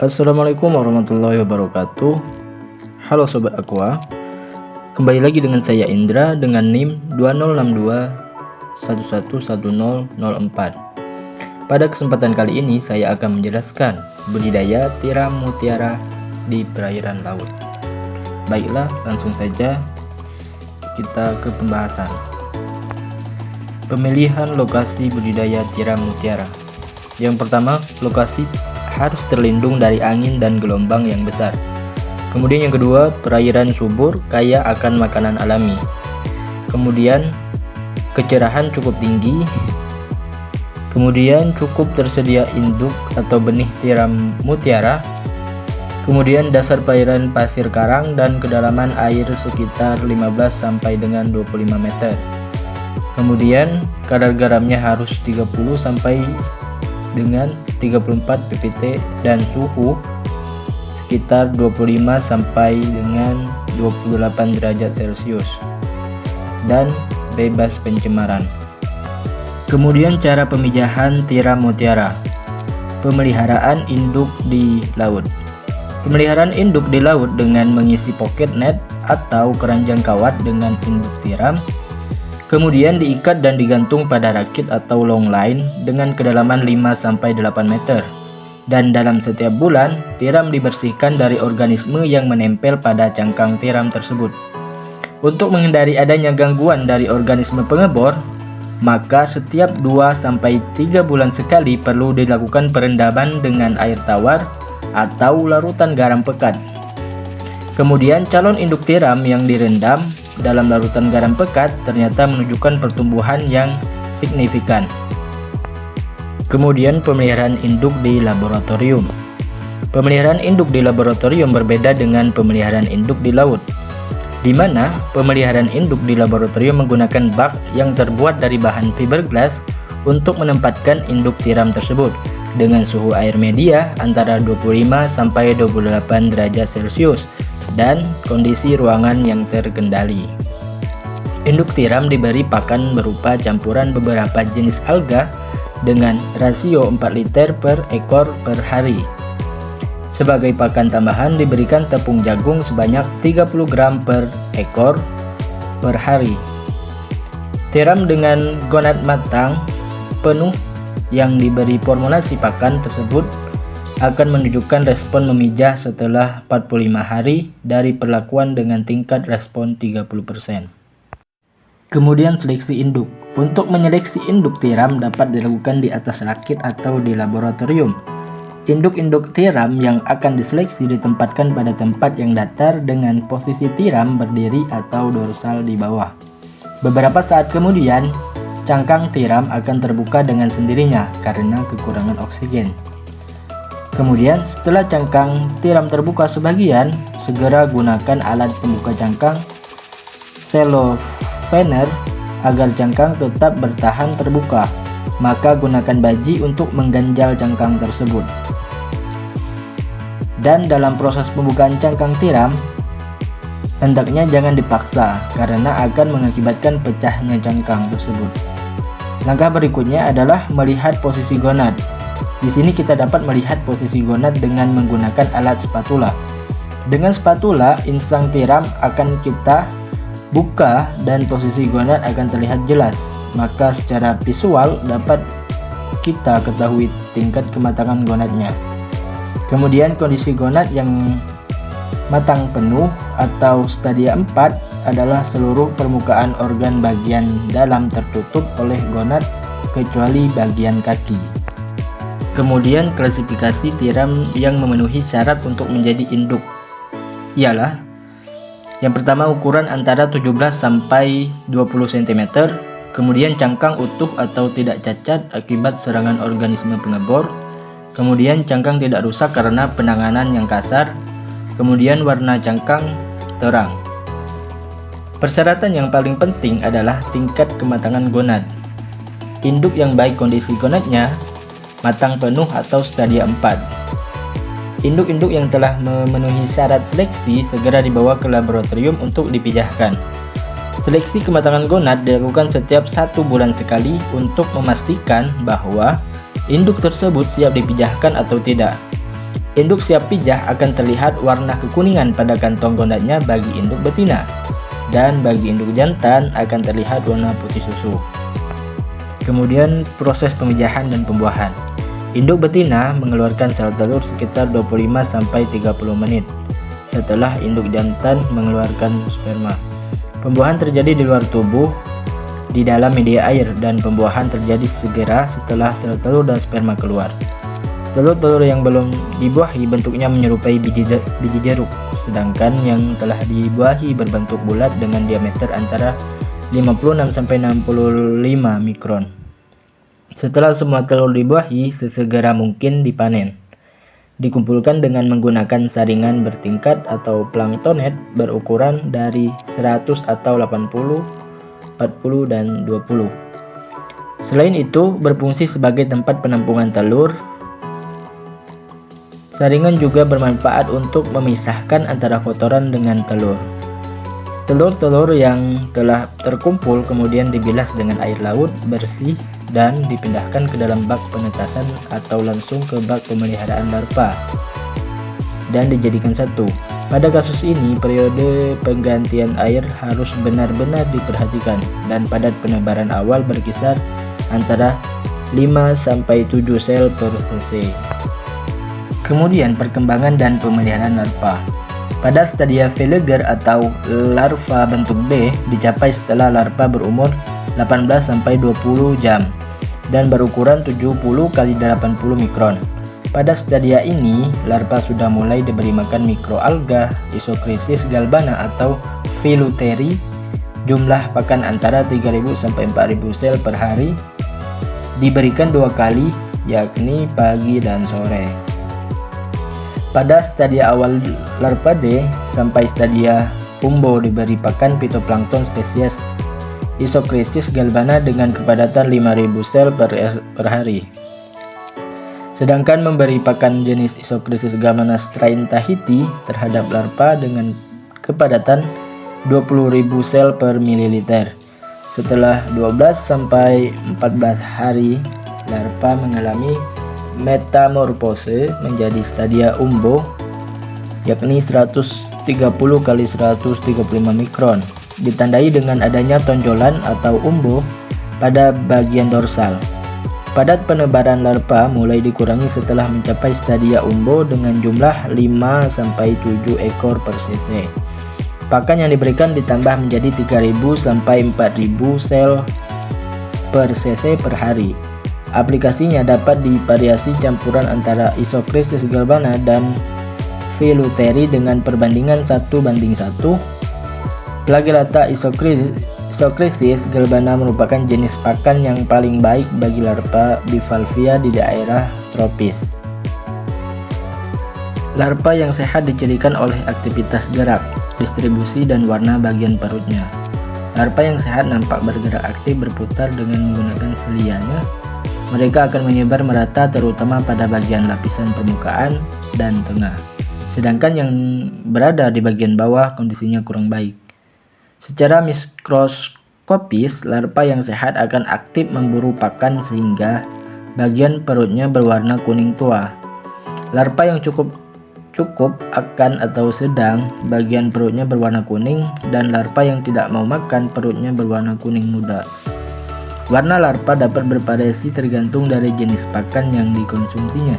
Assalamualaikum warahmatullahi wabarakatuh. Halo Sobat Aqua, kembali lagi dengan saya Indra dengan NIM 2062111004. Pada kesempatan kali ini saya akan menjelaskan budidaya tiram mutiara di perairan laut. Baiklah, langsung saja kita ke pembahasan. Pemilihan lokasi budidaya tiram mutiara. Yang pertama, lokasi harus terlindung dari angin dan gelombang yang besar. Kemudian yang kedua, perairan subur kaya akan makanan alami. Kemudian kecerahan cukup tinggi. Kemudian cukup tersedia induk atau benih tiram mutiara. Kemudian dasar perairan pasir karang dan kedalaman air sekitar 15 sampai dengan 25 meter. Kemudian kadar garamnya harus 30 sampai dengan 34 ppt dan suhu sekitar 25 sampai dengan 28 derajat Celcius dan bebas pencemaran. Kemudian cara pemijahan tiram mutiara. Pemeliharaan induk di laut. Pemeliharaan induk di laut dengan mengisi pocket net atau keranjang kawat dengan induk tiram. Kemudian diikat dan digantung pada rakit atau long line dengan kedalaman 5-8 meter. Dan dalam setiap bulan, tiram dibersihkan dari organisme yang menempel pada cangkang tiram tersebut. Untuk menghindari adanya gangguan dari organisme pengebor, maka setiap 2-3 bulan sekali perlu dilakukan perendaman dengan air tawar atau larutan garam pekat. Kemudian calon induk tiram yang direndam dalam larutan garam pekat ternyata menunjukkan pertumbuhan yang signifikan. Kemudian pemeliharaan induk di laboratorium. Pemeliharaan induk di laboratorium berbeda dengan pemeliharaan induk di laut, di mana pemeliharaan induk di laboratorium menggunakan bak yang terbuat dari bahan fiberglass untuk menempatkan induk tiram tersebut dengan suhu air media antara 25 sampai 28 derajat Celcius dan kondisi ruangan yang terkendali. Induk tiram diberi pakan berupa campuran beberapa jenis alga dengan rasio 4 liter per ekor per hari. Sebagai pakan tambahan diberikan tepung jagung sebanyak 30 gram per ekor per hari. Tiram dengan gonad matang penuh yang diberi formulasi pakan tersebut akan menunjukkan respon memijah setelah 45 hari dari perlakuan dengan tingkat respon 30%. Kemudian seleksi induk. Untuk menyeleksi induk tiram dapat dilakukan di atas rakit atau di laboratorium. Induk-induk tiram yang akan diseleksi ditempatkan pada tempat yang datar dengan posisi tiram berdiri atau dorsal di bawah. Beberapa saat kemudian, cangkang tiram akan terbuka dengan sendirinya karena kekurangan oksigen. Kemudian setelah cangkang tiram terbuka sebagian, segera gunakan alat pembuka cangkang cellophane agar cangkang tetap bertahan terbuka. Maka gunakan baji untuk mengganjal cangkang tersebut. Dan dalam proses pembukaan cangkang tiram, hendaknya jangan dipaksa karena akan mengakibatkan pecahnya cangkang tersebut. Langkah berikutnya adalah melihat posisi gonad. Di sini kita dapat melihat posisi gonad dengan menggunakan alat spatula. Dengan spatula, insang tiram akan kita buka dan posisi gonad akan terlihat jelas. Maka secara visual dapat kita ketahui tingkat kematangan gonadnya. Kemudian kondisi gonad yang matang penuh atau stadia 4 adalah seluruh permukaan organ bagian dalam tertutup oleh gonad kecuali bagian kaki. Kemudian klasifikasi tiram yang memenuhi syarat untuk menjadi induk ialah yang pertama, ukuran antara 17 sampai 20 cm, kemudian cangkang utuh atau tidak cacat akibat serangan organisme pengebor, kemudian cangkang tidak rusak karena penanganan yang kasar, kemudian warna cangkang terang. Persyaratan yang paling penting adalah tingkat kematangan gonad. Induk yang baik kondisi gonadnya matang penuh atau stadia 4. Induk-induk yang telah memenuhi syarat seleksi segera dibawa ke laboratorium untuk dipijahkan. Seleksi kematangan gonad dilakukan setiap 1 bulan sekali untuk memastikan bahwa induk tersebut siap dipijahkan atau tidak. Induk siap pijah akan terlihat warna kekuningan pada kantong gondaknya bagi induk betina, dan bagi induk jantan akan terlihat warna putih susu. Kemudian proses pemijahan dan pembuahan. Induk betina mengeluarkan sel telur sekitar 25-30 menit setelah induk jantan mengeluarkan sperma. Pembuahan terjadi di luar tubuh di dalam media air, dan pembuahan terjadi segera setelah sel telur dan sperma keluar. Telur-telur yang belum dibuahi bentuknya menyerupai biji jeruk, sedangkan yang telah dibuahi berbentuk bulat dengan diameter antara 56-65 mikron. Setelah semua telur dibuahi, sesegera mungkin dipanen. Dikumpulkan dengan menggunakan saringan bertingkat atau planktonet berukuran dari 100 atau 80, 40, dan 20. Selain itu, berfungsi sebagai tempat penampungan telur. Saringan juga bermanfaat untuk memisahkan antara kotoran dengan telur. Telur-telur yang telah terkumpul kemudian dibilas dengan air laut bersih dan dipindahkan ke dalam bak penetasan atau langsung ke bak pemeliharaan larva dan dijadikan satu. Pada kasus ini, periode penggantian air harus benar-benar diperhatikan, dan padat penebaran awal berkisar antara 5-7 sel per cc. Kemudian perkembangan dan pemeliharaan larva. Pada stadia Veliger atau larva bentuk B dicapai setelah larva berumur 18-20 jam dan berukuran 70 x 80 mikron. Pada stadia ini, larva sudah mulai diberi makan mikroalga Isochrysis galbana atau Filuteri. Jumlah pakan antara 3.000-4.000 sel per hari, diberikan 2 kali, yakni pagi dan sore. Pada stadia awal larva D sampai stadia umbo diberi pakan fitoplankton spesies Isochrysis galbana dengan kepadatan 5.000 sel per hari. Sedangkan memberi pakan jenis Isochrysis galbana strain Tahiti terhadap larva dengan kepadatan 20.000 sel per mililiter. Setelah 12-14 hari, larva mengalami metamorfose menjadi stadia umbo, yakni 130 x 135 mikron, ditandai dengan adanya tonjolan atau umbo pada bagian dorsal. Padat penebaran larva mulai dikurangi setelah mencapai stadia umbo dengan jumlah 5-7 ekor per cc. Pakan yang diberikan ditambah menjadi 3.000-4.000 sel per cc per hari. Aplikasinya dapat divariasi campuran antara Isochrysis galbana dan Filuteri dengan perbandingan 1:1. Lagi rata Isochrysis galbana merupakan jenis pakan yang paling baik bagi larva bivalvia di daerah tropis. Larva yang sehat dicirikan oleh aktivitas gerak, distribusi, dan warna bagian perutnya. Larva yang sehat nampak bergerak aktif berputar dengan menggunakan selianya. Mereka akan menyebar merata terutama pada bagian lapisan permukaan dan tengah. Sedangkan yang berada di bagian bawah kondisinya kurang baik. Secara mikroskopis, larva yang sehat akan aktif memburu pakan sehingga bagian perutnya berwarna kuning tua. Larva yang cukup akan atau sedang, bagian perutnya berwarna kuning, dan larva yang tidak mau makan, perutnya berwarna kuning muda. Warna larva dapat bervariasi tergantung dari jenis pakan yang dikonsumsinya,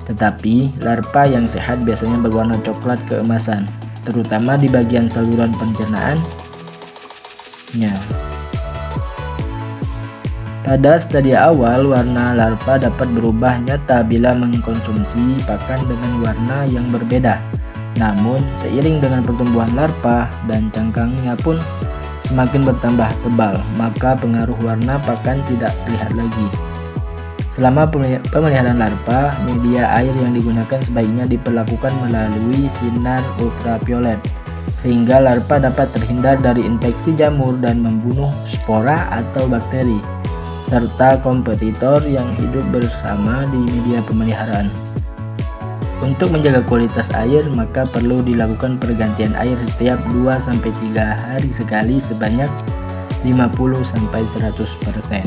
tetapi larva yang sehat biasanya berwarna coklat keemasan, terutama di bagian saluran pencernaannya. Pada stadia awal, warna larva dapat berubah nyata bila mengkonsumsi pakan dengan warna yang berbeda. Namun, seiring dengan pertumbuhan larva dan cangkangnya pun semakin bertambah tebal, maka pengaruh warna pakan tidak terlihat lagi. Selama pemeliharaan larva, media air yang digunakan sebaiknya diperlakukan melalui sinar ultraviolet, sehingga larva dapat terhindar dari infeksi jamur dan membunuh spora atau bakteri, serta kompetitor yang hidup bersama di media pemeliharaan. Untuk menjaga kualitas air, maka perlu dilakukan pergantian air setiap 2-3 hari sekali sebanyak 50-100%.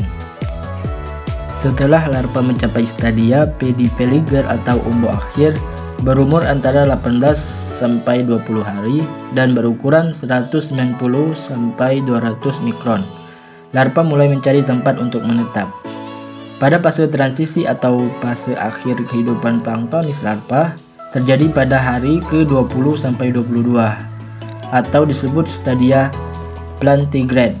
Setelah larva mencapai stadia pediveliger atau umbo akhir, berumur antara 18 sampai 20 hari dan berukuran 190 sampai 200 mikron. Larva mulai mencari tempat untuk menetap. Pada fase transisi atau fase akhir kehidupan planktonis larva terjadi pada hari ke-20 sampai 22 atau disebut stadia plantigrade.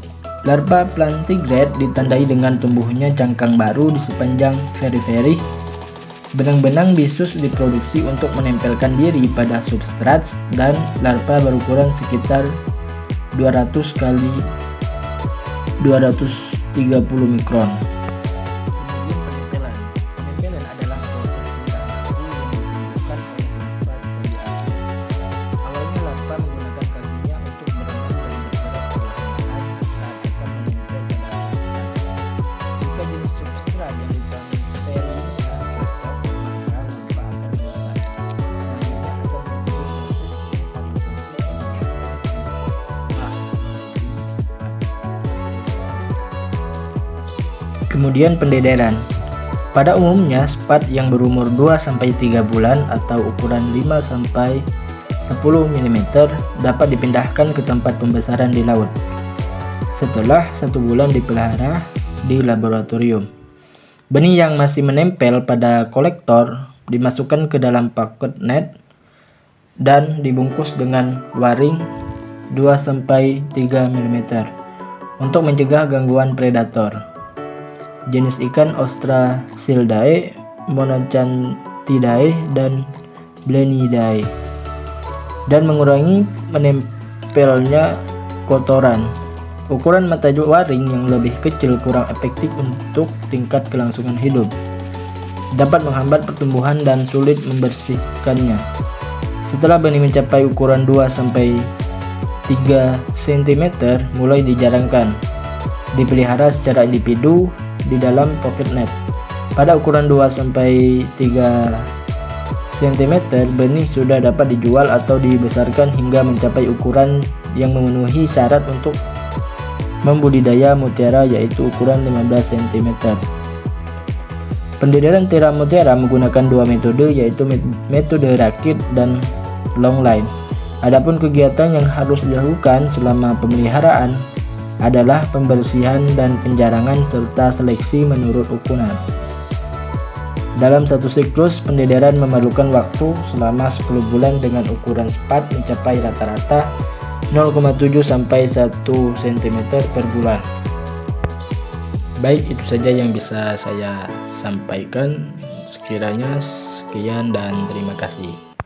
Larva plantigrade ditandai dengan tumbuhnya cangkang baru di sepanjang periferi. Benang-benang bisus diproduksi untuk menempelkan diri pada substrat dan larva berukuran sekitar 200 kali 230 mikron. Penempelan adalah proses tingkah laku yang dilakukan oleh larva sebagai akhir. Awalnya larva menggunakan kakinya untuk berenang dan bergerak perlahan-lahan saat akan menempel pada substrat. Jika jenis substrat yang ditempeli kotor, maka larva akan melepas. Selanjutnya akan menuju proses Kemudian pendederan. Pada umumnya spat yang berumur 2-3 bulan atau ukuran 5-10 mm dapat dipindahkan ke tempat pembesaran di laut setelah 1 bulan dipelihara di laboratorium. Benih yang masih menempel pada kolektor dimasukkan ke dalam paket net dan dibungkus dengan waring 2-3 mm untuk mencegah gangguan predator. Jenis ikan Ostracildae, Monachantidae, dan Blenidae, dan mengurangi menempelnya kotoran. Ukuran mata waring yang lebih kecil kurang efektif untuk tingkat kelangsungan hidup, dapat menghambat pertumbuhan dan sulit membersihkannya. Setelah benih mencapai ukuran 2-3 cm mulai dijarangkan, dipelihara secara individu di dalam pocket net. Pada ukuran 2-3 cm benih sudah dapat dijual atau dibesarkan hingga mencapai ukuran yang memenuhi syarat untuk membudidaya mutiara, yaitu ukuran 15 cm. Pendederan tiram mutiara menggunakan 2 metode, yaitu metode rakit dan longline. Adapun kegiatan yang harus dilakukan selama pemeliharaan adalah pembersihan dan penjarangan serta seleksi menurut ukuran. Dalam satu siklus pendederan memerlukan waktu selama 10 bulan dengan ukuran spat mencapai rata-rata 0,7 sampai 1 cm per bulan. Baik, itu saja yang bisa saya sampaikan. Sekiranya sekian dan terima kasih.